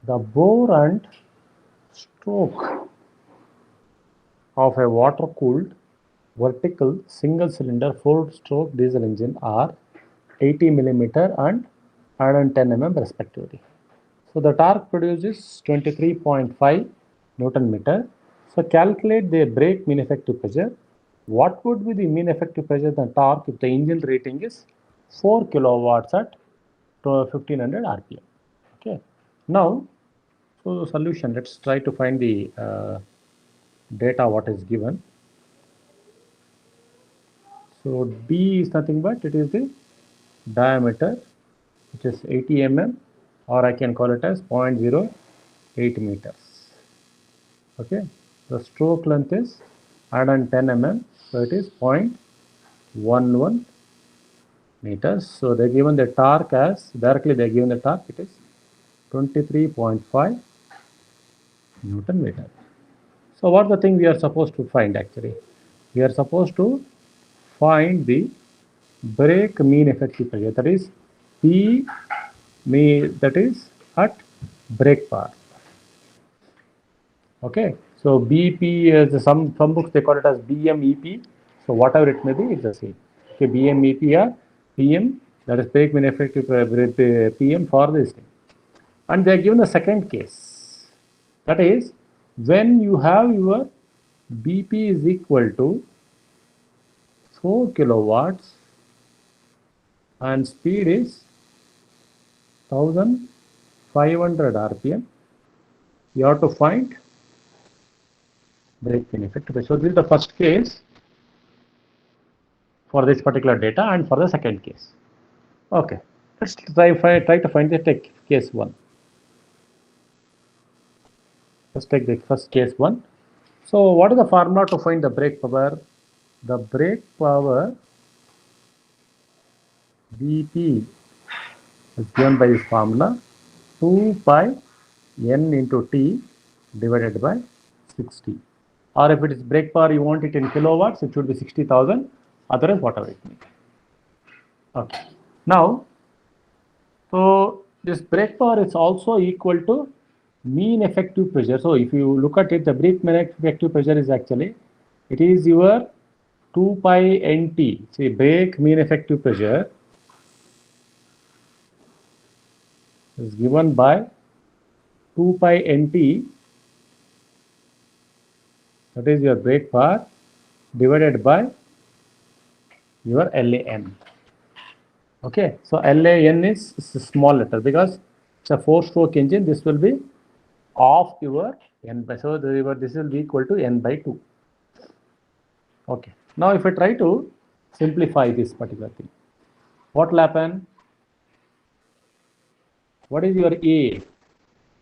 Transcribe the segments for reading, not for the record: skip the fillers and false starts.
The bore and stroke of a water-cooled vertical single-cylinder 4-stroke diesel engine are 80 millimeter and 110 mm respectively. So the torque produces 23.5 Newton meter. So calculate the brake mean effective pressure. What would be the mean effective pressure the torque if the engine rating is 4 kilowatts at 1500 rpm? Okay. Now, so the solution. Let's try to find the data what is given. So D is nothing but it is the diameter, which is 80 mm, or I can call it as 0.08 meters. Okay, the stroke length is 110 mm, so it is 0.11 meters. So they given the torque as directly they given the torque, it is 23.5 Newton meter. So what the thing we are supposed to find actually? We are supposed to find the brake mean effective pressure, that is P that is at brake power. Okay, so BP is some books they call it as BMEP. So whatever it may be, it's the same. Okay, BMEP or PM, that is brake mean effective PM for this thing. And they are given the second case. That is when you have your BP is equal to 4 kilowatts and speed is 1500 rpm, you have to find brake mean effective pressure. So this is the first case for this particular data and for the second case. Okay, let's try to find the case 1. Let's take the first case 1. So what is the formula to find the brake power? The brake power BP is given by this formula 2 pi n into T divided by 60. Or if it is brake power, you want it in kilowatts, it should be 60,000, otherwise whatever it may be. Okay. Now, so this brake power is also equal to mean effective pressure. So if you look at it, the brake mean effective pressure is actually, it is your 2 pi nt. See, brake mean effective pressure is given by 2 pi nt, that is your brake power, divided by your LAN. Okay, so LAN is small letter because it's a 4-stroke engine. This will be of your n by, so this will be equal to n by 2. Okay, now if I try to simplify this particular thing, what will happen? What is your A?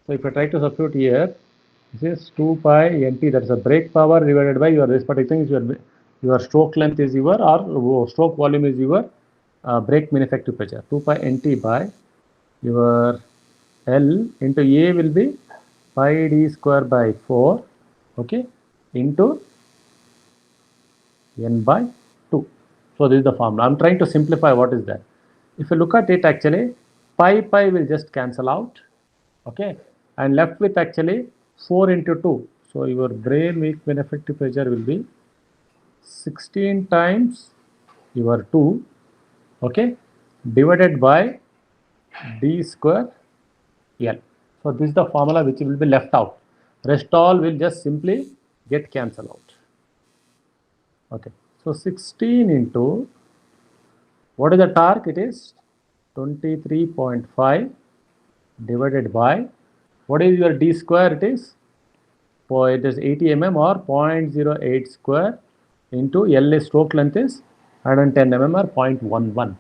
So if I try to substitute here, this is 2 pi nt, that is a brake power divided by your this particular thing is your stroke length is your, or stroke volume is your brake mean effective pressure, 2 pi nt by your L into A will be pi d square by 4, okay, into n by 2. So this is the formula. I'm trying to simplify what is that. If you look at it actually, pi will just cancel out, okay, and left with actually 4 into 2. So your brake mean effective pressure will be 16 times your 2, okay, divided by d square L. So this is the formula which will be left out. Rest all will just simply get cancelled out. Okay, so 16 into, what is the torque? It is 23.5 divided by, what is your d square? It is 80 mm or 0.08 square into L is stroke length is 110 mm or 0.11.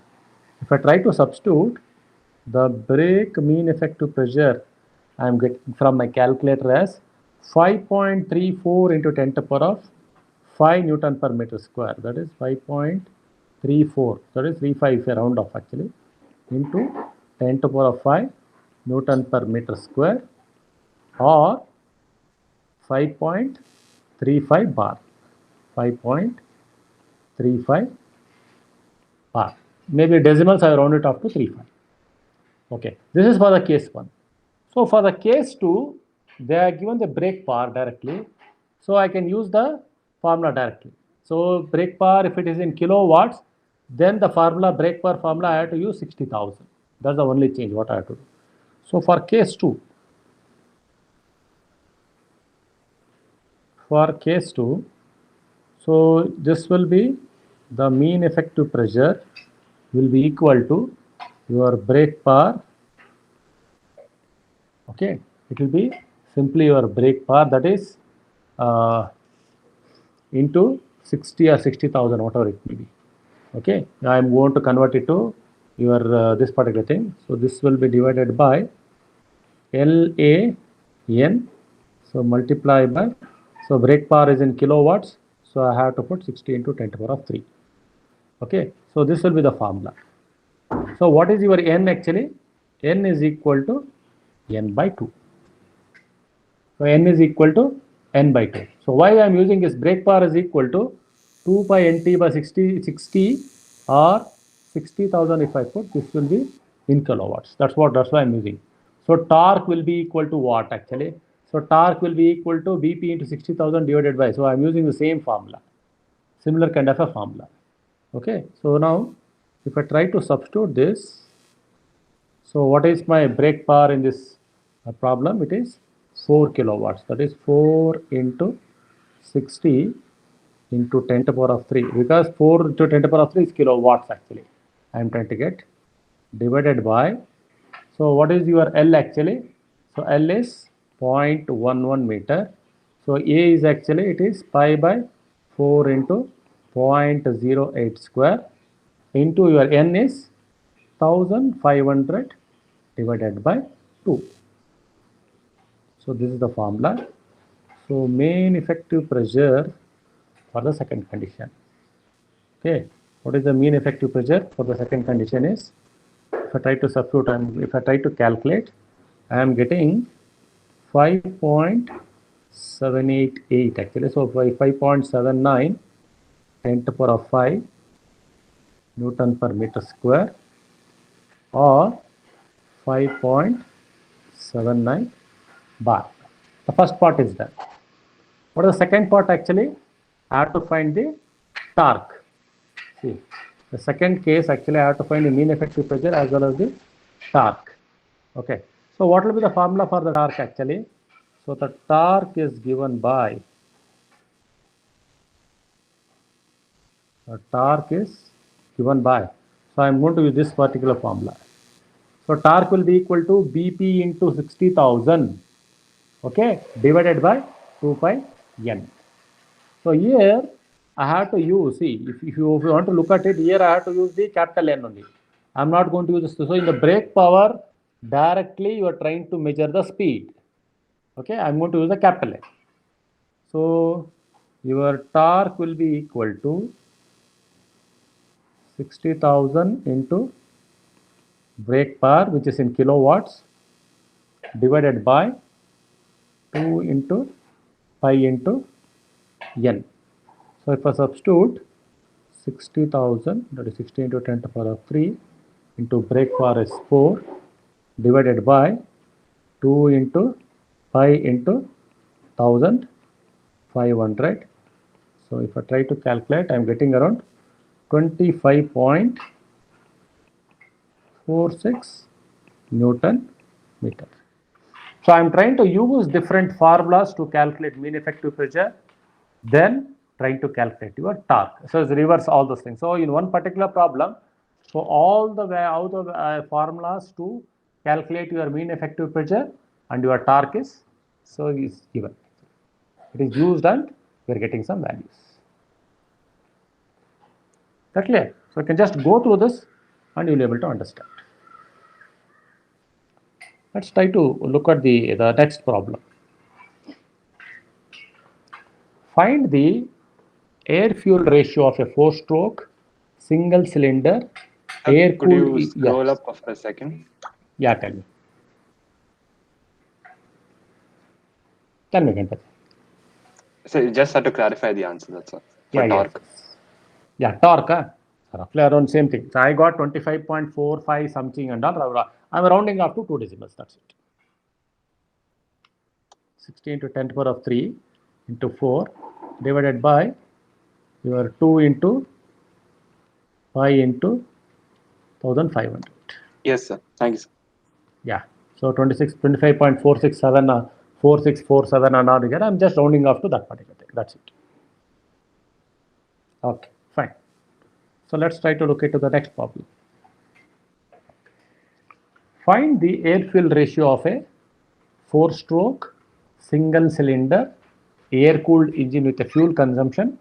If I try to substitute the brake mean effective pressure, I am getting from my calculator as 5.34 into 10 to the power of 5 Newton per meter square. That is 5.34. That is 35 if I round off actually, into 10 to the power of 5 Newton per meter square, or 5.35 bar. 5.35 bar. Maybe decimals I round it up to 35. Okay, this is for the case 1. So for the case 2, they are given the brake power directly. So I can use the formula directly. So brake power, if it is in kilowatts, then the formula, brake power formula, I have to use 60,000. That's the only change what I have to do. So for case 2, so this will be the mean effective pressure will be equal to your brake power. Okay, it will be simply your brake power, that is into 60 or 60,000, whatever it may be. Okay, I am going to convert it to your this particular thing. So this will be divided by LAN. So multiply by, so brake power is in kilowatts. So I have to put 60 into 10 to the power of 3. Okay, so this will be the formula. So what is your N actually? N is equal to N by 2. So N is equal to N by 2. So why I am using this brake power is equal to 2 pi NT by 60 or 60,000 if I put, this will be in kilowatts. That's why I am using. So torque will be equal to what actually? So torque will be equal to BP into 60,000 divided by, so I am using the same formula, similar kind of a formula. Okay, so now if I try to substitute this, so what is my brake power in this problem? It is 4 kilowatts, that is 4 into 60 into 10 to the power of 3, because 4 into 10 to the power of 3 is kilowatts actually. I am trying to get divided by, so what is your L actually? So L is 0.11 meter. So A is actually, it is pi by 4 into 0.08 square into your N is 1500 divided by 2. So this is the formula. So main effective pressure for the second condition. Okay, what is the mean effective pressure for the second condition is, if I try to substitute and if I try to calculate, I am getting 5.788 actually. So 5.79 10 to the power of 5 Newton per meter square, or 5.79 bar. The first part is done. What is the second part actually? I have to find the torque. See, the second case actually I have to find the mean effective pressure as well as the torque. Okay, so what will be the formula for the torque actually? So the torque is given by, so I am going to use this particular formula. So torque will be equal to BP into 60,000, okay, divided by 2 pi N. So here I have to use, see, if you want to look at it, here I have to use the capital N only. I am not going to use this. So in the brake power, directly you are trying to measure the speed. Okay, I am going to use the capital N. So your torque will be equal to 60,000 into brake power, which is in kilowatts, divided by 2 into pi into N. So if I substitute 60,000, that is 60 into 10 to the power of 3 into brake power is 4 divided by 2 into pi into 1500. So if I try to calculate, I am getting around 25.46 Newton meter. So I am trying to use different formulas to calculate mean effective pressure, then trying to calculate your torque. So it's reverse all those things. So in one particular problem, so all the way out of formulas to calculate your mean effective pressure and your torque is, so is given. It is used and we are getting some values. That clear? So you can just go through this and you'll be able to understand. Let's try to look at the next problem. Find the air-fuel ratio of a 4-stroke single cylinder air-cooled. Could you scroll up for a second? Yeah, tell me. Tell me again. So you just have to clarify the answer, that's all. For torque. Yeah, torque. Roughly around same thing. So I got 25.45 something and all. I'm rounding up to 2 decimals. That's it. 16 to 10 to the power of 3 into 4 divided by your 2 into 5 into 1500. Yes, sir. Thank you, sir. Yeah. So 25.467 4647 and all together. I'm just rounding off to that particular thing. That's it. Okay, fine. So let's try to look into the next problem. Find the air-fuel ratio of a 4-stroke single cylinder air-cooled engine with a fuel consumption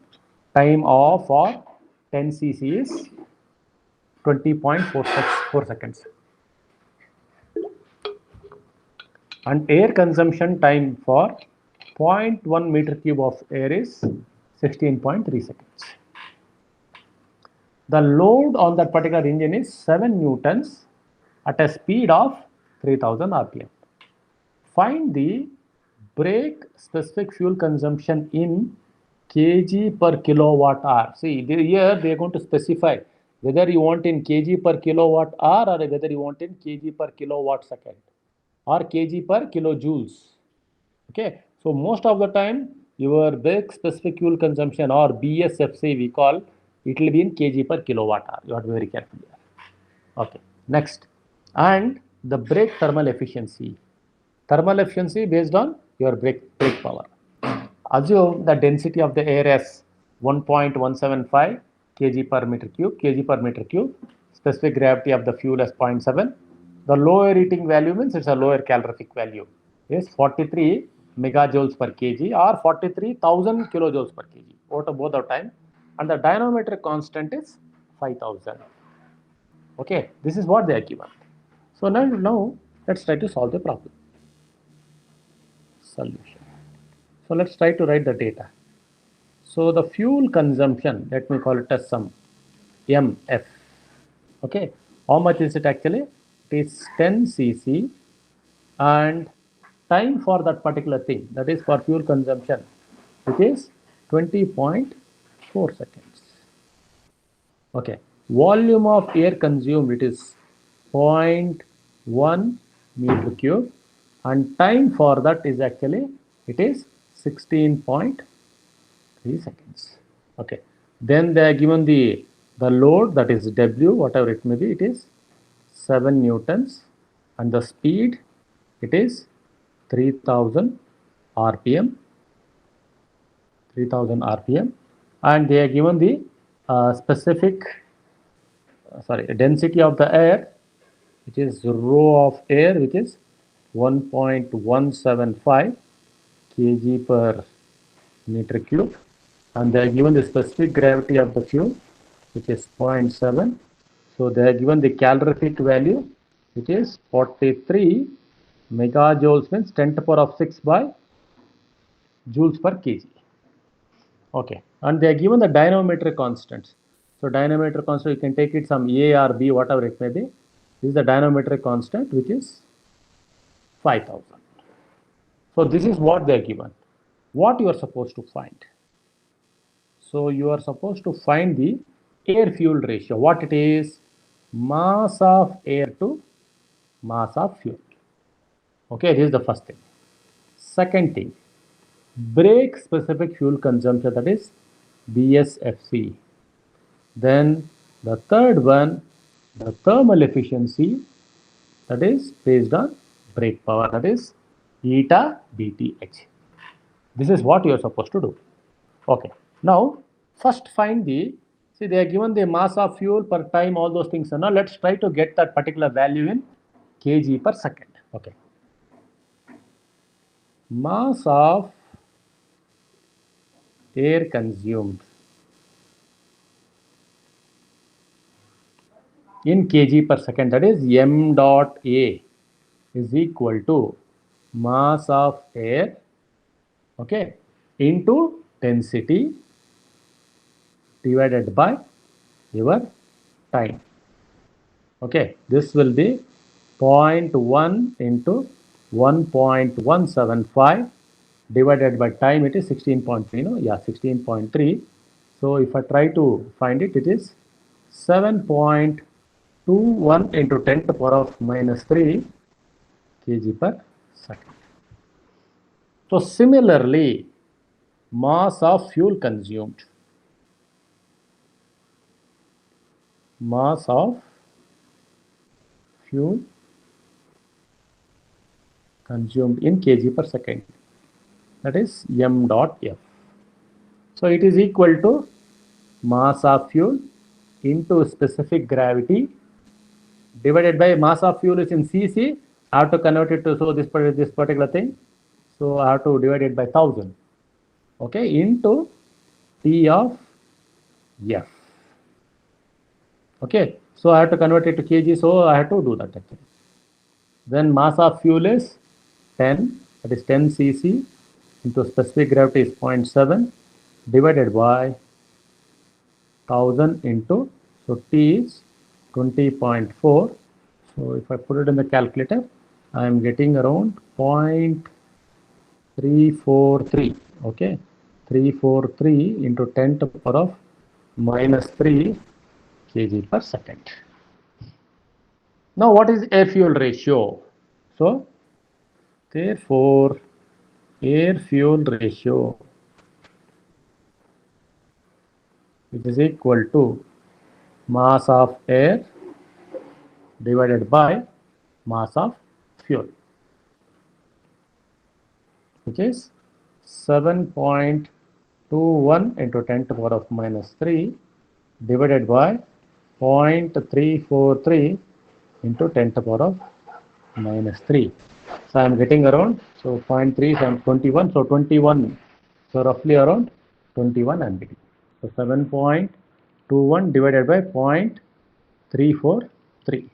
time of for 10 cc is 20.4 seconds. And air consumption time for 0.1 meter cube of air is 16.3 seconds. The load on that particular engine is 7 newtons at a speed of 3000 rpm. Find the brake specific fuel consumption in kg per kilowatt hour. See, here they are going to specify whether you want in kg per kilowatt hour or whether you want in kg per kilowatt second or kg per kilojoules. Okay, so most of the time your brake specific fuel consumption or BSFC we call, it will be in kg per kilowatt hour. You have to be very careful here. Okay, next, and the brake thermal efficiency. Thermal efficiency based on your brake power. Assume the density of the air as 1.175 kg per meter cube, specific gravity of the fuel as 0.7. The lower heating value means it's a lower calorific value is 43 megajoules per kg or 43,000 kilojoules per kg out of both the time, and the dynamometric constant is 5000. Okay, this is what they are given. So now let's try to solve the problem. Solution. So let's try to write the data. So the fuel consumption, let me call it as some MF. Okay, how much is it actually? It is 10 cc, and time for that particular thing, that is for fuel consumption, it is 20.4 seconds. Okay, volume of air consumed, it is 0.1 meter cube, and time for that is actually, it is 16.3 seconds. Okay, then they are given the load, that is W, whatever it may be, it is 7 newtons, and the speed, it is 3000 rpm, and they are given the specific density of the air, which is rho of air, which is 1.175 kg per meter cube, and they are given the specific gravity of the fuel, which is 0.7. So they are given the calorific value, which is 43 megajoules, means 10 to the power of 6 by joules per kg. Okay, and they are given the dynamometric constants. So dynamometric constant, you can take it some A or B, whatever it may be. This is the dynamometric constant, which is 5000. So this is what they are given. What you are supposed to find? So you are supposed to find the air fuel ratio. What it is? Mass of air to mass of fuel. Okay, this is the first thing. Second thing, brake specific fuel consumption, that is BSFC. Then the third one, the thermal efficiency, that is based on brake power, that is eta BTH. This is what you are supposed to do. Okay, now first find the, see they are given the mass of fuel per time, all those things. So now let's try to get that particular value in kg per second. Okay, mass of air consumed in kg per second, that is m dot a is equal to mass of air, okay, into density divided by your time. Okay, this will be 0.1 into 1.175 divided by time, it is 16.3, no? Yeah, 16.3. So if I try to find it, it is 7.21 into 10 to the power of minus 3 kg per second. So similarly, mass of fuel consumed. Mass of fuel consumed in kg per second. That is m dot f. So it is equal to mass of fuel into specific gravity divided by mass of fuel is in cc. I have to convert it to, so this particular thing. So I have to divide it by 1000. Okay, into T of F. Okay, so I have to convert it to kg, so I have to do that actually. Then mass of fuel is 10, that is 10 cc into specific gravity is 0.7 divided by 1000 into, so T is 20.4. So if I put it in the calculator, I am getting around 0.343. Okay, 343 into 10 to the power of minus 3 kg per second. Now what is air fuel ratio? So therefore air fuel ratio, it is equal to mass of air divided by mass of fuel, which is 7.21 into 10 to the power of minus 3 divided by 0.343 into 10 to the power of minus 3. So I am getting around, so 0.3, so I am 21, so 21, so roughly around 21 I am getting. So 7.21 divided by 0.343.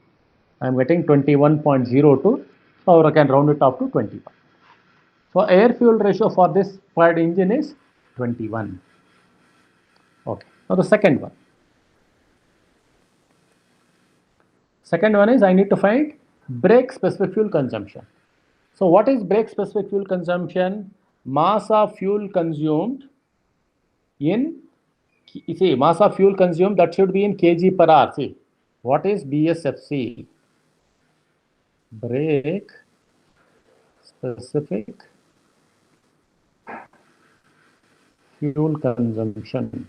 I am getting 21.02, so I can round it up to 21. So air fuel ratio for this fired engine is 21. Okay, now the second one. Second one is I need to find brake specific fuel consumption. So what is brake specific fuel consumption? Mass of fuel consumed in, see, mass of fuel consumed, that should be in kg per hour. See, what is BSFC? Brake specific fuel consumption.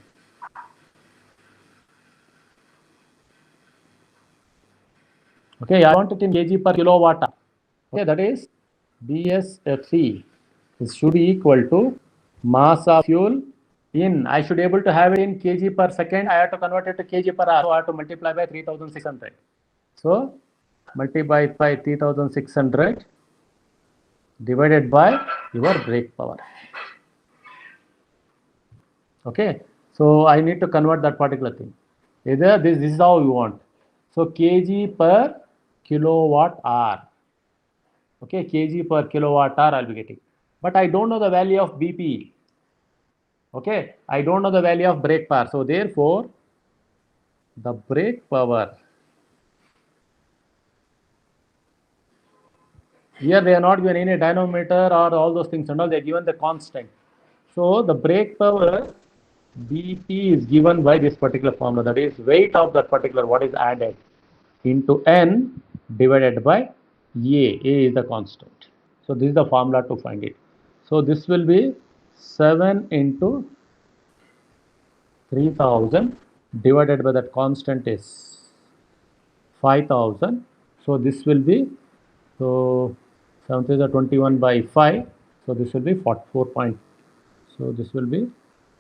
Okay, I want it in kg per kilowatt. Okay, that is BSFC. This should be equal to mass of fuel in, I should be able to have it in kg per second. I have to convert it to kg per hour. So I have to multiply by 3600. So multiply by 3600 divided by your brake power. Okay, so I need to convert that particular thing. Either this is how you want. So kg per kilowatt hour. Okay, kg per kilowatt hour I'll be getting. But I don't know the value of BP. Okay, I don't know the value of brake power. So therefore, the brake power, here they are not given any dynamometer or all those things and all, they are given the constant. So the brake power BP is given by this particular formula, that is weight of that particular what is added into N divided by A. A is the constant. So this is the formula to find it. So this will be 7 into 3000 divided by that constant is 5000. So this will be, so 7 is 21 by 5. So this will be 4 point. So this will be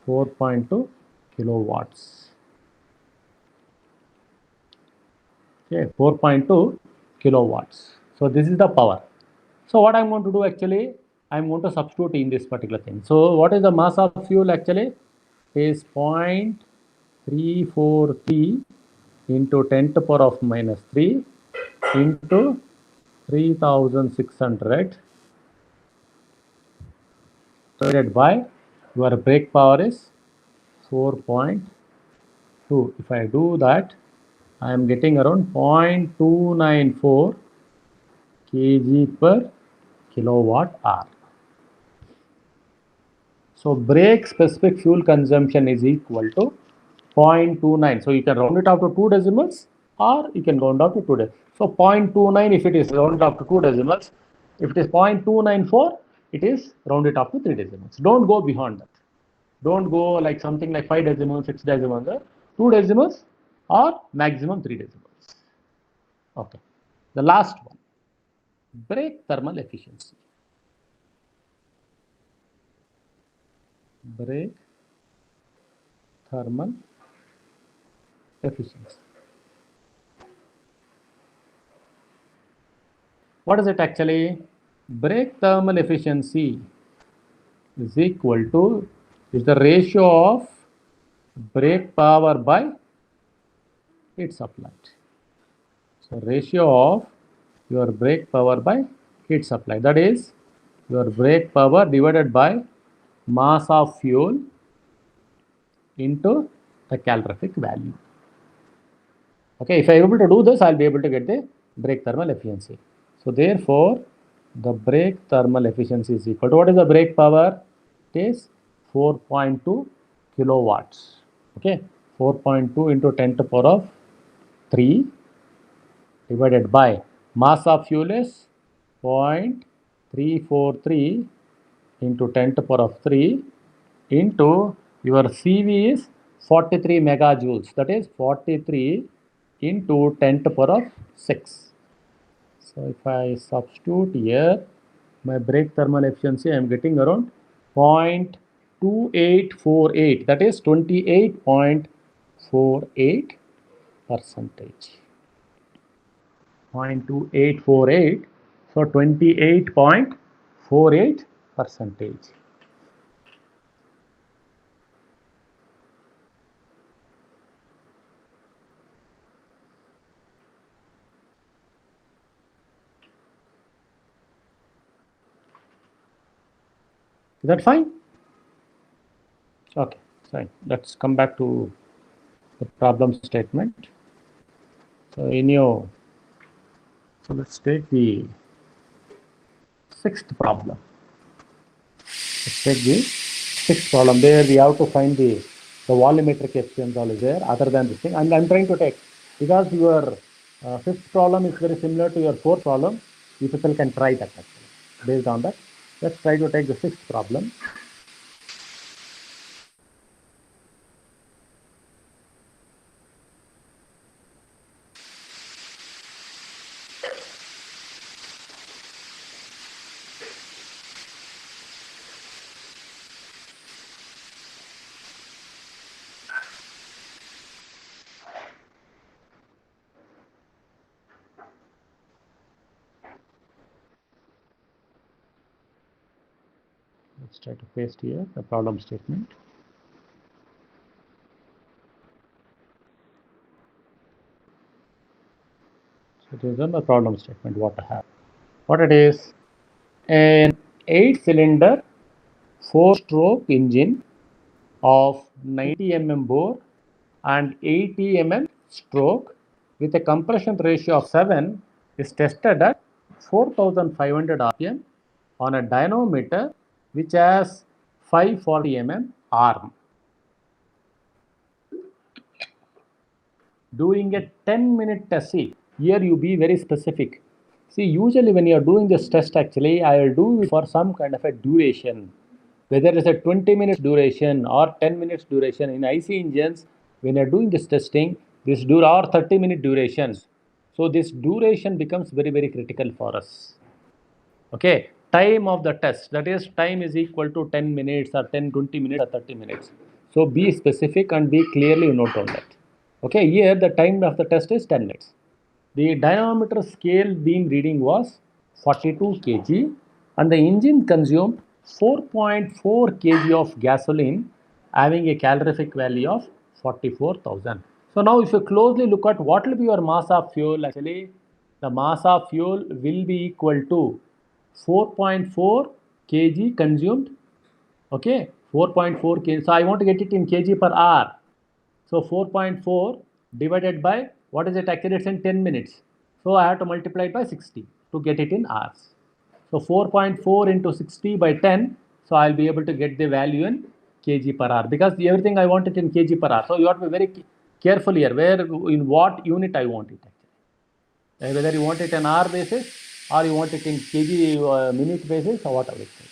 4.2 kilowatts. Okay, 4.2 kilowatts. So this is the power. So what I'm going to do actually, I'm going to substitute in this particular thing. So what is the mass of fuel actually? Is 0.343 into 10 to the power of minus 3 into 3600 divided by your brake power is 4.2. If I do that, I am getting around 0.294 kg per kilowatt hour. So brake specific fuel consumption is equal to 0.29. So you can round it up to 2 decimals or you can round up to 2 decimals. So 0.29 if it is rounded up to 2 decimals. If it is 0.294, it is round it up to 3 decimals. Don't go beyond that. Don't go like something like 5 decimals, 6 decimals, 2 decimals or maximum 3 decimals. Okay. The last one, break thermal efficiency. Break thermal efficiency. What is it actually? Break thermal efficiency is equal to is the ratio of break power by heat supplied. So ratio of your break power by heat supply, that is your break power divided by mass of fuel into the calorific value. Okay, if I am able to do this, I will be able to get the break thermal efficiency. So therefore, the break thermal efficiency is equal to, what is the break power? It is 4.2 kilowatts. Okay, 4.2 into 10 to the power of 3 divided by mass of fuel is 0.343 into 10 to the power of 3 into your CV is 43 megajoules, that is 43 into 10 to the power of 6. So if I substitute here my break thermal efficiency, I am getting around 0.2848, that is 28.48 percentage. 0.2848, so 28.48 percentage. Is that fine? Okay, fine. Let's come back to the problem statement. So let's take the 6th problem. Let's take the 6th problem. There we have to find the volumetric efficiency all is there other than this thing. And I'm trying to take, because your 5th problem is very similar to your 4th problem, you people can try that actually. Based on that, let's try to take the 6th problem. Let's try to paste here the problem statement. So this is the problem statement what I have. What it is, an 8-cylinder 4-stroke engine of 90 mm bore and 80 mm stroke with a compression ratio of 7 is tested at 4500 rpm on a dynamometer which has 540 mm arm. Doing a 10-minute test. See, here you be very specific. See, usually when you are doing this test, actually, I will do it for some kind of a duration. Whether it's a 20 minutes duration or 10 minutes duration in IC engines, when you are doing this testing, this or 30-minute durations. So this duration becomes very, very critical for us. Okay, time of the test, that is time is equal to 10 minutes or 10, 20 minutes or 30 minutes. So be specific and be clearly note on that. Okay, here the time of the test is 10 minutes. The dynamometer scale beam reading was 42 kg and the engine consumed 4.4 kg of gasoline having a calorific value of 44,000. So now if you closely look at what will be your mass of fuel, actually the mass of fuel will be equal to 4.4 kg consumed. Okay, 4.4 kg. So I want to get it in kg per hour. So 4.4 divided by, what is it actually? It's in 10 minutes. So I have to multiply it by 60 to get it in hours. So 4.4 into 60 by 10. So I'll be able to get the value in kg per hour, because everything I want it in kg per hour. So you have to be very careful here, where in what unit I want it actually. Whether you want it in hour basis or you want it in kg minute basis or whatever it is.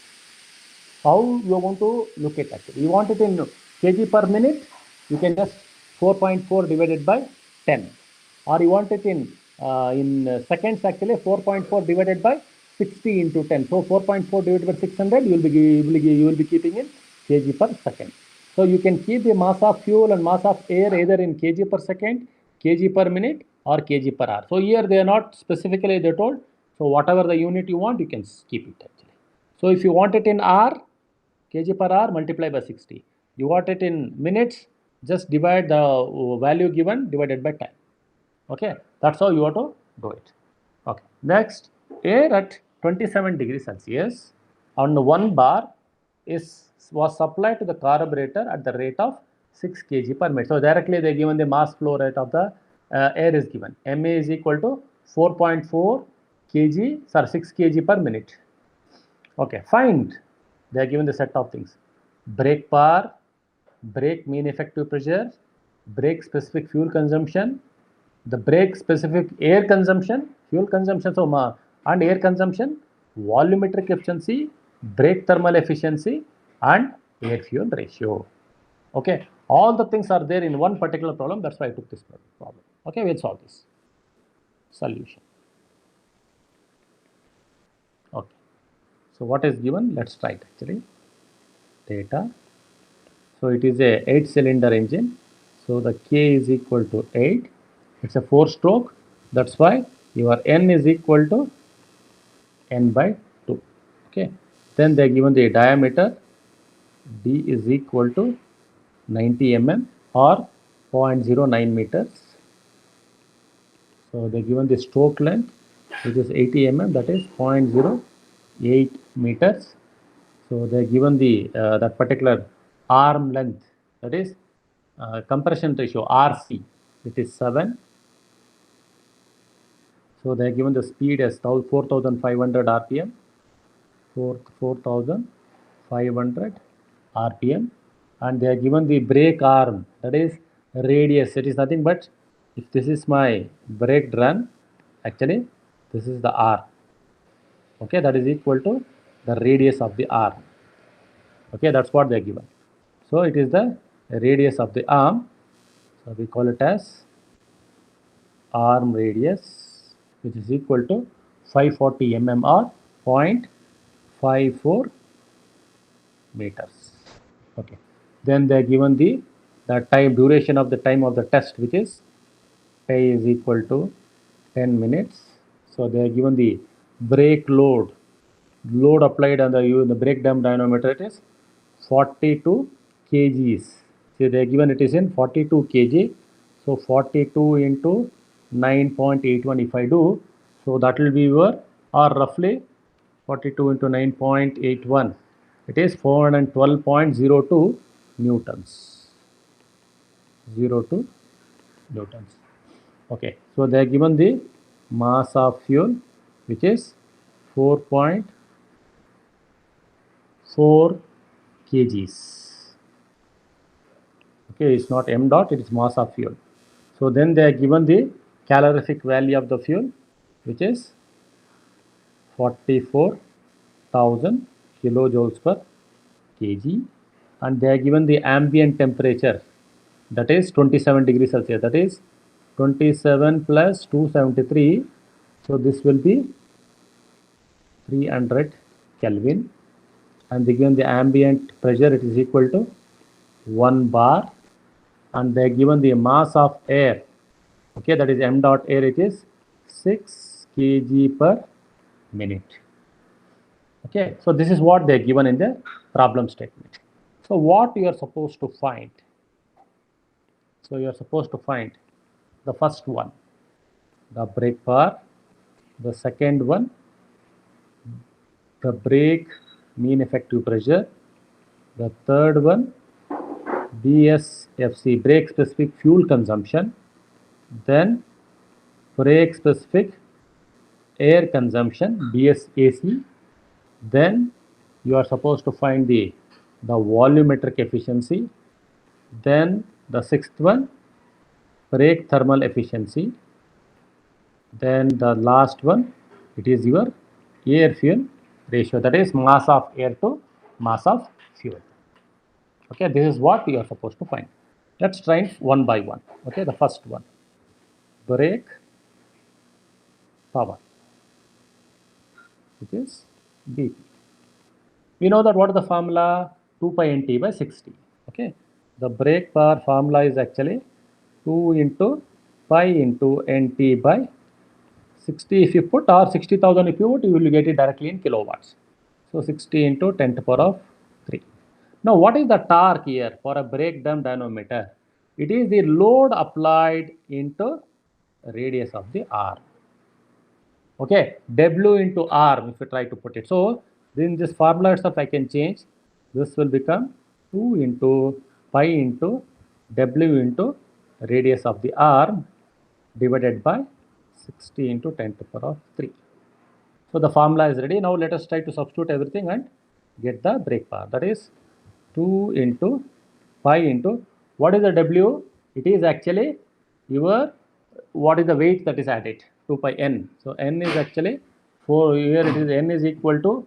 how you want to look at it. You want it in kg per minute, you can just 4.4 divided by 10, or you want it in seconds, actually 4.4 divided by 60 into 10. So 4.4 divided by 600, you will be keeping in kg per second. So you can keep the mass of fuel and mass of air either in kg per second, kg per minute, or kg per hour. So here they are not specifically they told. So whatever the unit you want, you can keep it actually. So if you want it in hour, kg per hour, multiply by 60. You want it in minutes, just divide the value given divided by time. Okay, that's how you have to do it. Okay, next, air at 27 degrees Celsius on 1 bar was supplied to the carburetor at the rate of 6 kg per minute. So directly they given the mass flow rate of the air is given. Ma is equal to 4.4 kg, sorry, 6 kg per minute. Okay, find. They are given the set of things: brake power, brake mean effective pressure, brake specific fuel consumption, the brake specific air consumption, fuel consumption, so and air consumption, volumetric efficiency, brake thermal efficiency, and air fuel ratio. Okay, all the things are there in one particular problem. That's why I took this problem. Okay, we'll solve this. Solution. Okay, so what is given? Let's try it actually. Data. So it is a 8-cylinder engine. So the K is equal to 8. It's a 4-stroke. That's why your N is equal to N by 2. Okay. Then they are given the diameter. D is equal to 90 mm or 0.09 meters. So they are given the stroke length, which is 80 mm, that is 0.08 meters. So they are given the that particular arm length, that is compression ratio RC, it is 7. So they are given the speed as 4,500 RPM, 4,500 RPM, and they are given the brake arm, that is radius. It is nothing but, if this is my brake drum, actually this is the R. Okay, that is equal to the radius of the R. Okay, that's what they are given. So it is the radius of the arm. So we call it as arm radius, which is equal to 540 mm or 0.54 meters. Okay. Then they are given the time duration of the time of the test, which is T is equal to 10 minutes. So they are given the brake load applied on the brake drum dynamometer, it is 42 kgs. See, they are given it is in 42 kg. So 42 into 9.81 if I do, so that will be your, or roughly 42 into 9.81, it is 412.02 newtons. 02 newtons. Okay, so they are given the mass of fuel, which is 4.4 kgs. Okay, it's not m dot, it is mass of fuel. So then they are given the calorific value of the fuel, which is 44,000 kilojoules per kg, and they are given the ambient temperature, that is 27 degrees Celsius, that is 27 plus 273, so this will be 300 Kelvin, and they given the ambient pressure, it is equal to 1 bar, and they are given the mass of air, okay, that is m dot air, it is 6 kg per minute. Okay, so this is what they are given in the problem statement. So what you are supposed to find? So you are supposed to find the first one, the brake power, the second one, the brake mean effective pressure, the third one, BSFC, brake specific fuel consumption, then brake specific air consumption, BSAC, then you are supposed to find the volumetric efficiency, then the sixth one, brake thermal efficiency, then the last one, it is your air fuel ratio, that is mass of air to mass of fuel. Okay, this is what you are supposed to find. Let's try one by one. Okay, the first one, brake power, which is BP. We know that what is the formula? 2 pi nt by 60. Okay, the brake power formula is actually 2 into pi into nt by 60 if you put, or 60,000 if you put, you will get it directly in kilowatts. So 60 into 10 to the power of 3. Now what is the torque here for a breakdown dynamometer? It is the load applied into radius of the arm. Okay, W into arm if you try to put it. So in this formula itself I can change. This will become 2 into pi into W into radius of the arm divided by 60 into 10 to the power of 3. So the formula is ready. Now let us try to substitute everything and get the brake power. That is 2 into pi into, what is the W? It is actually your, what is the weight that is added? 2 pi n. So n is actually 4, here it is n is equal to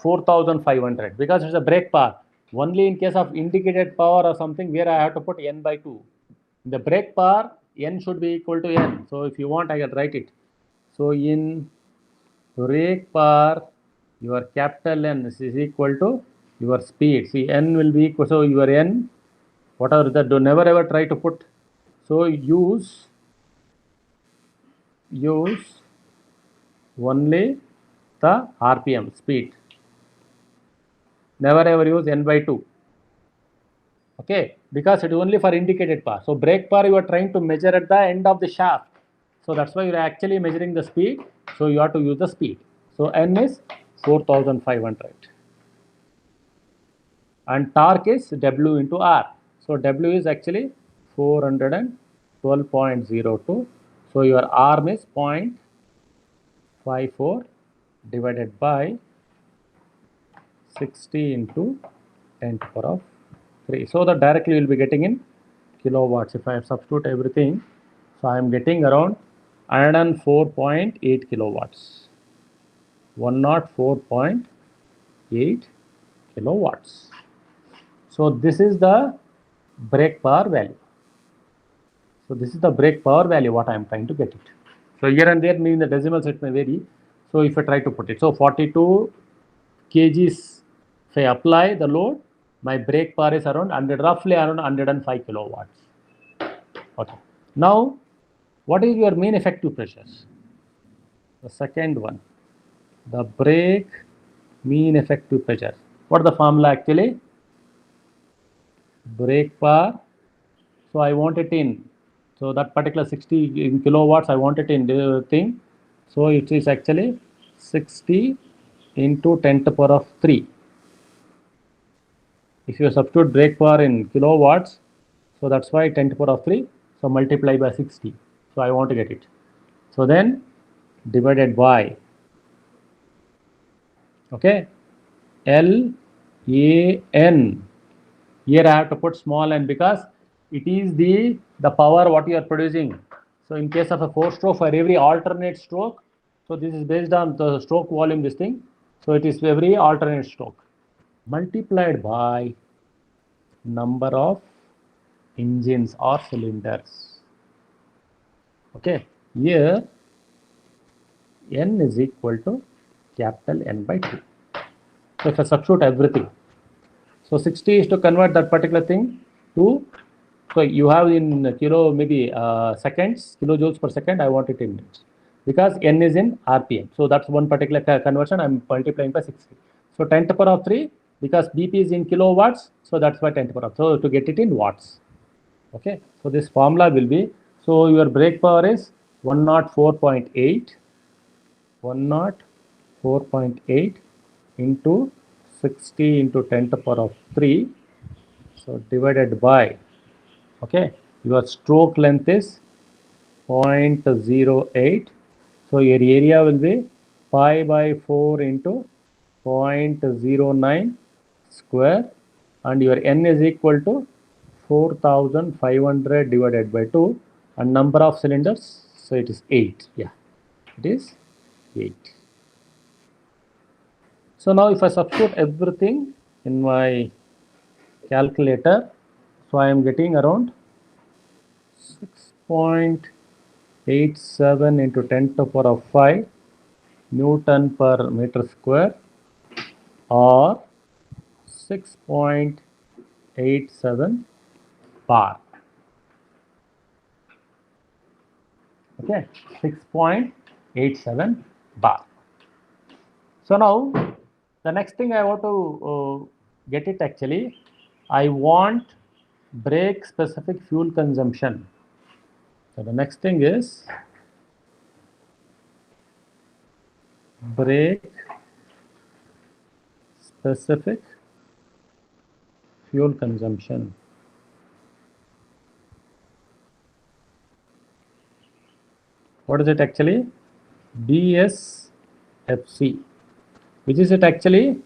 4500, because it's a brake power. Only in case of indicated power or something where I have to put n by 2. In the brake power, n should be equal to n. So if you want, I can write it. So in brake power, your capital N is equal to your speed. See, n will be equal, so your n, whatever that, do never ever try to put. So use only the RPM, speed. Never ever use n by 2. Okay, because it is only for indicated power. So brake power you are trying to measure at the end of the shaft. So that's why you are actually measuring the speed. So you have to use the speed. So n is 4500. And torque is W into R. So W is actually 412.02. So your arm is 0.54 divided by 60 into 10 to the power of 3. So that directly you will be getting in kilowatts. If I substitute everything, so I am getting around 104.8 kilowatts. 104.8 kilowatts. So this is the brake power value. So this is the brake power value what I am trying to get it. So here and there mean the decimals it may vary. So if I try to put it, so 42 kgs if I apply the load, my brake power is around 100, roughly around 105 kilowatts. Okay. Now what is your mean effective pressures? The second one, the brake mean effective pressure. What is the formula actually? Brake power. So I want it in, so that particular 60 in kilowatts I want it in the thing. So it is actually 60 into 10 to the power of 3. If you substitute brake power in kilowatts, so that's why 10 to the power of 3. So multiply by 60. So I want to get it. So then divided by, okay, L A N. Here I have to put small n because it is the power what you are producing. So in case of a 4-stroke, for every alternate stroke, so this is based on the stroke volume, this thing. So it is every alternate stroke multiplied by number of engines or cylinders. Okay, here n is equal to capital N by 2. So if I substitute everything, so 60 is to convert that particular thing to, so you have in kilo, maybe seconds, kilojoules per second, I want it in minutes. Because n is in RPM. So that's one particular conversion, I'm multiplying by 60. So 10 to the power of 3, because BP is in kilowatts, so that's why 10 to the power of, so to get it in watts. Okay, so this formula will be, so your brake power is 104.8, 104.8 into 60 into 10 to the power of 3, so divided by, okay, your stroke length is 0.08, so your area will be pi by 4 into 0.09 square, and your n is equal to 4500 divided by 2, and number of cylinders, so it is 8. Yeah, it is 8. So now if I substitute everything, in my calculator. So I am getting around 6.87 into 10 to the power of 5 Newton per meter square, or 6.87 bar. Okay, 6.87 bar. So now the next thing I want to get it actually, I want brake specific fuel consumption. So the next thing is brake specific fuel consumption. What is it actually? BSFC. Which is it actually?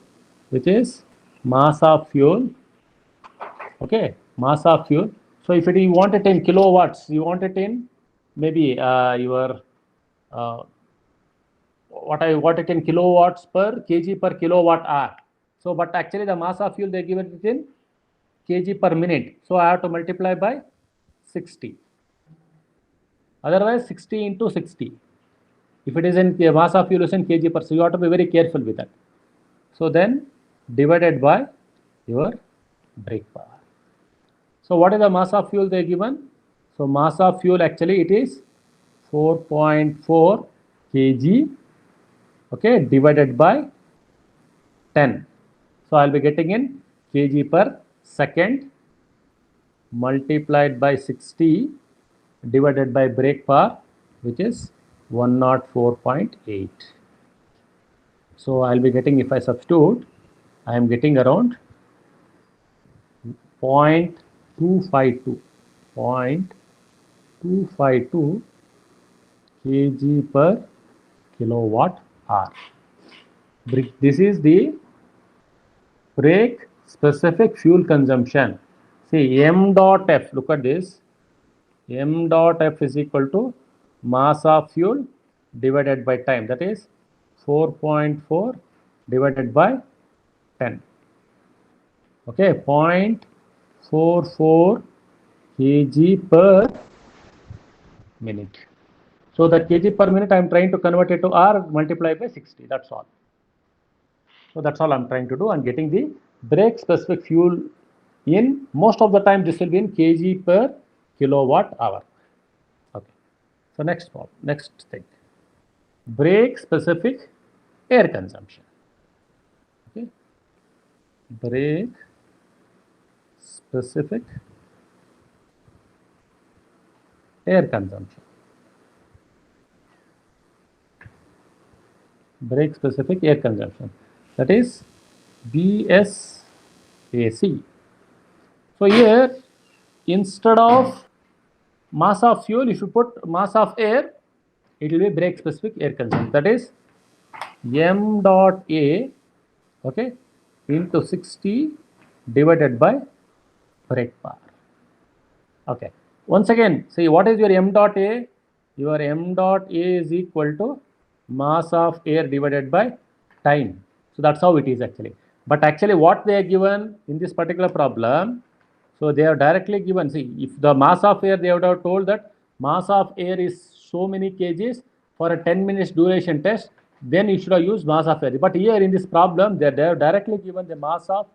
Which is mass of fuel. Okay, mass of fuel. So if you want it in kilowatts, you want it in maybe your what I want it in kilowatts per kg per kilowatt hour. So, but actually the mass of fuel they give it in kg per minute. So I have to multiply by 60. Otherwise 60 into 60. If it is in mass of fuel is in kg per, so you have to be very careful with that. So then divided by your brake power. So what is the mass of fuel they given? So mass of fuel actually it is 4.4 kg, okay, divided by 10. So I'll be getting in kg per second multiplied by 60 divided by brake power, which is 104.8. So I'll be getting, if I substitute, I am getting around 0.252 kg per kilowatt hour. This is the brake specific fuel consumption. See, m dot f, look at this, m dot f is equal to mass of fuel divided by time, that is 4.4 divided by 10. Okay, 0.44 kg per minute. So that kg per minute I am trying to convert it to R multiplied by 60, that's all. So that's all I'm trying to do. I'm getting the brake specific fuel in, most of the time this will be in kg per kilowatt hour. Okay. So next thing, brake specific air consumption. Okay. Brake specific air consumption. Brake specific air consumption, that is BSAC. So here, instead of mass of fuel, if you put mass of air, it will be brake specific air consumption, that is m dot A, okay, into 60 divided by brake power. Okay, once again, see, what is your m dot A? Your m dot A is equal to mass of air divided by time. So that's how it is actually. But actually what they are given in this particular problem, so they are directly given, see, if the mass of air, they would have told that mass of air is so many kgs for a 10 minutes duration test, then you should have used mass of air. But here in this problem, they are directly given the mass of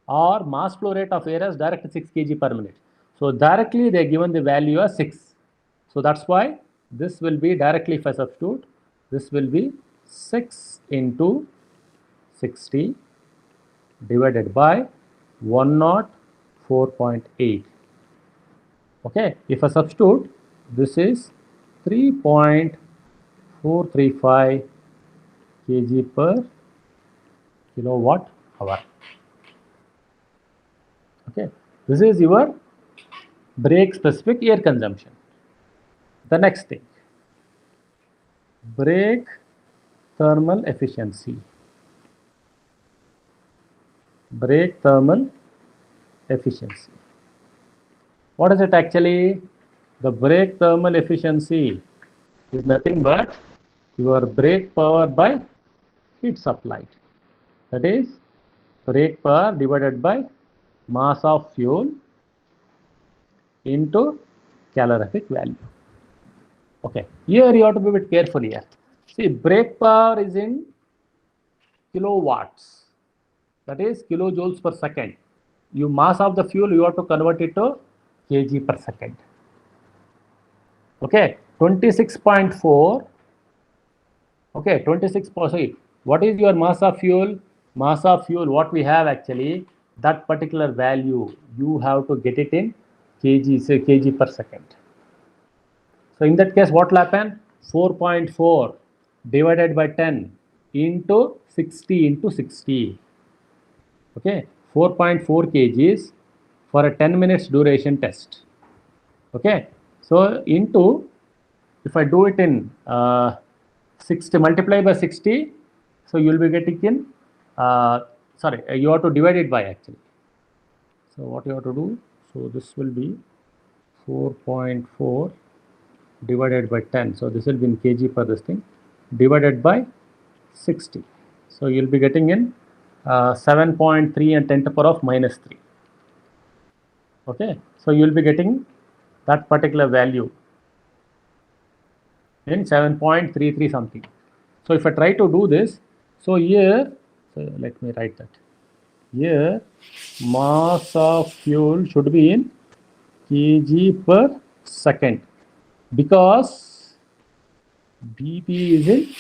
or mass flow rate of air as direct 6 kg per minute. So directly they are given the value as 6. So that's why this will be directly, if I substitute, this will be 6 into 60 divided by 104.8. Okay, if I substitute, this is 3.435 kg per kilowatt hour. Okay, this is your brake specific air consumption. The next thing, brake thermal efficiency. Brake thermal efficiency. What is it actually? The brake thermal efficiency is nothing but your brake power by heat supplied. That is brake power divided by mass of fuel into calorific value. Okay, here you have to be a bit careful here. See, brake power is in kilowatts, that is kilojoules per second. You mass of the fuel, you have to convert it to kg per second. Okay, 26.4. Okay, 26%. What is your mass of fuel? Mass of fuel, what we have actually, that particular value, you have to get it in kg, say kg per second. So in that case, what will happen? 4.4 divided by 10 into 60 into 60. Okay, 4.4 kgs for a 10 minutes duration test. Okay, so into, if I do it in 60 multiply by 60, so you will be getting in, you have to divide it by actually. So what you have to do, so this will be 4.4 divided by 10, so this will be in kg per this thing, divided by 60. So you will be getting in 7.3 and 10 to the power of minus 3. Okay, so you will be getting that particular value in 7.33 something. So if I try to do this, so here, so let me write that. Here, mass of fuel should be in kg per second, because dP is in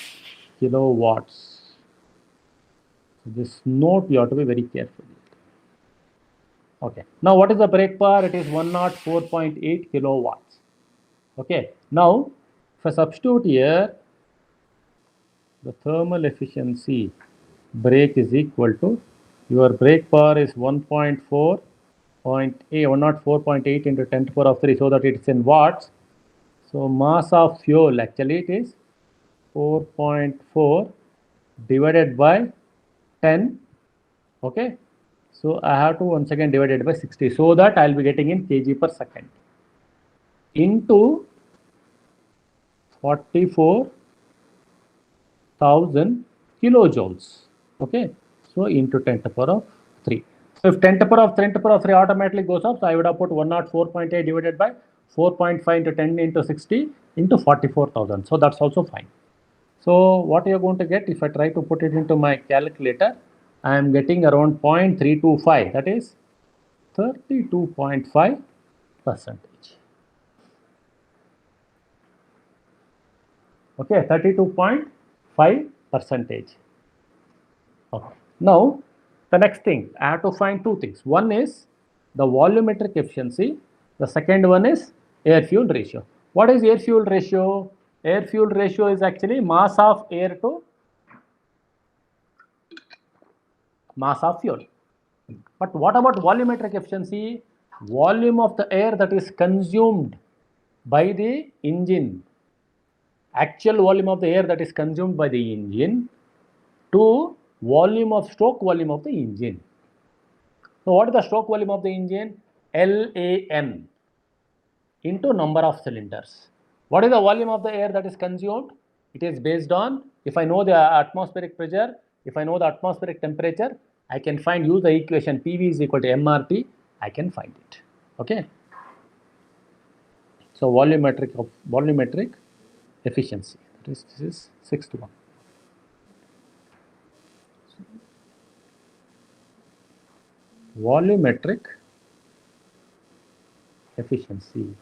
kilowatts. So this note you have to be very careful. Okay, now what is the brake power? It is 104.8 kilowatts. Okay, now if I substitute here, the thermal efficiency brake is equal to, your brake power is 104.8 into 10 to the power of 3, so that it is in watts. So mass of fuel, actually it is 4.4 divided by 10. Okay, so I have to once again divide it by 60, so that I will be getting in kg per second into 44,000 kilojoules. Okay, so into 10 to the power of 3. So if 10 to the power of 3 automatically goes up, so I would have put 104.8 divided by 4.5 into 10 into 60 into 44,000. So that's also fine. So what you're going to get, if I try to put it into my calculator, I am getting around 0.325, that is 32.5%. Okay, 32.5%. Okay. Now, the next thing, I have to find two things. One is the volumetric efficiency. The second one is air-fuel ratio. What is air-fuel ratio? Air-fuel ratio is actually mass of air to mass of fuel. But what about volumetric efficiency? Volume of the air that is consumed by the engine. Actual volume of the air that is consumed by the engine to volume of stroke volume of the engine. So what is the stroke volume of the engine? LAN into number of cylinders. What is the volume of the air that is consumed? It is based on, if I know the atmospheric pressure, if I know the atmospheric temperature, I can use the equation PV is equal to MRT, I can find it. Okay. So volumetric efficiency, this is 6 to 1. Volumetric efficiency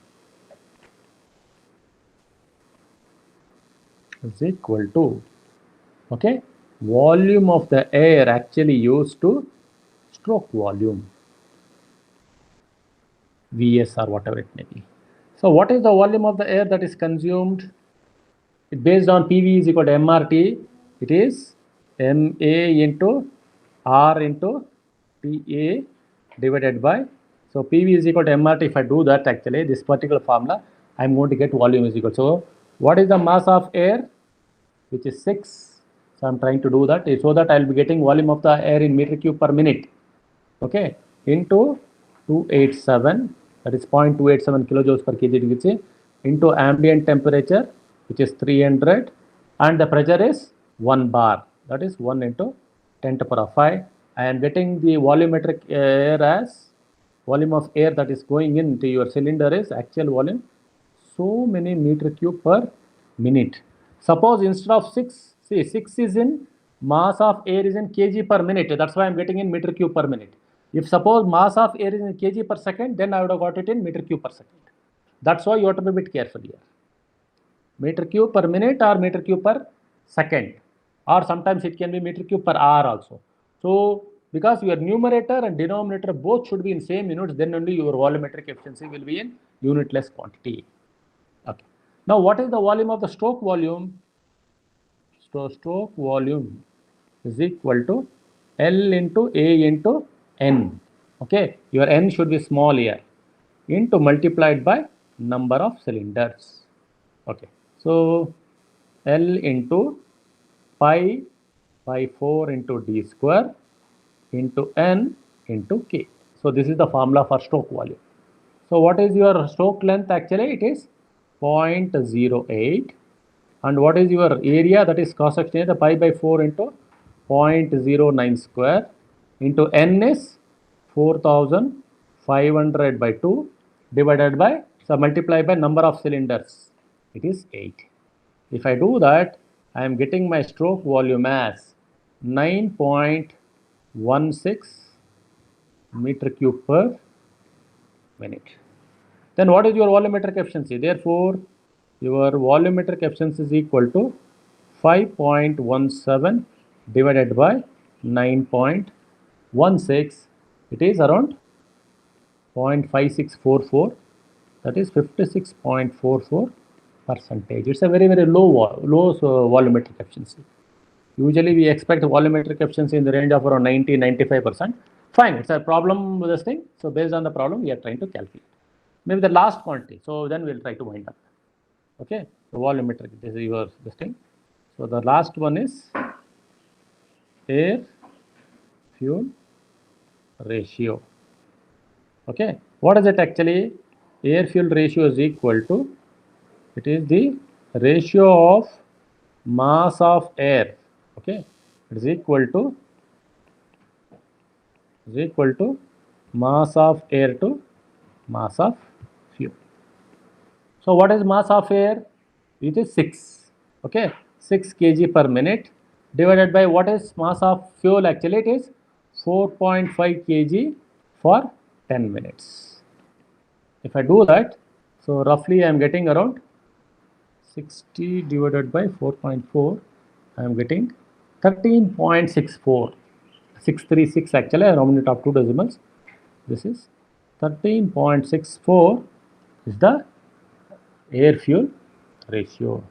is equal to, okay, volume of the air actually used to stroke volume, Vs or whatever it may be. So what is the volume of the air that is consumed? It based on PV is equal to MRT. It is MA into R into TA divided by, so PV is equal to MRT. If I do that, actually this particular formula, I am going to get volume is equal. So what is the mass of air? Which is 6. So I am trying to do that, so that I will be getting volume of the air in meter cube per minute. Okay, into 287, that is 0.287 kilojoules per kg degree, into ambient temperature, which is 300, and the pressure is 1 bar, that is 1 into 10 to the power of 5 I am getting the volumetric air as volume of air that is going into your cylinder is actual volume, so many meter cube per minute. Suppose instead of 6, see 6 is in mass of air is in kg per minute. That's why I'm getting in meter cube per minute. If suppose mass of air is in kg per second, then I would have got it in meter cube per second. That's why you have to be a bit careful here. Meter cube per minute or meter cube per second, or sometimes it can be meter cube per hour also. So because your numerator and denominator both should be in same units, then only your volumetric efficiency will be in unitless quantity. Okay. Now what is the volume of the stroke volume? So stroke volume is equal to L into A into N. Okay, your N should be small here, into multiplied by number of cylinders. Okay, so L into pi by 4 into d square into N into K. So this is the formula for stroke volume. So what is your stroke length? Actually it is 0.08, and what is your area? That is cross section area, the pi by 4 into 0.09 square into N is 4500 by 2 divided by, so multiply by number of cylinders, it is 8. If I do that, I am getting my stroke volume as 9.16 meter cube per minute. Then what is your volumetric efficiency? Therefore, your volumetric efficiency is equal to 5.17 divided by 9.16. It is around 0.5644. That is 56.44%. It's a very, very low volumetric efficiency. Usually we expect volumetric efficiency in the range of around 90-95%. Fine, it's a problem with this thing. So based on the problem, we are trying to calculate. Maybe the last quantity. So then we'll try to wind up. Okay, the volumetric, this is your this thing. So the last one is air fuel ratio. Okay, what is it actually? Air fuel ratio is equal to, it is the ratio of mass of air. Okay, it is equal to mass of air to mass of fuel. So what is mass of air? It is 6. Okay, 6 kg per minute divided by what is mass of fuel? Actually it is 4.5 kg for 10 minutes. If I do that, so roughly I am getting around 60 divided by 4.4, I am getting 13.64. 636 actually, I rounded up 2 decimals. This is 13.64 is the air fuel ratio.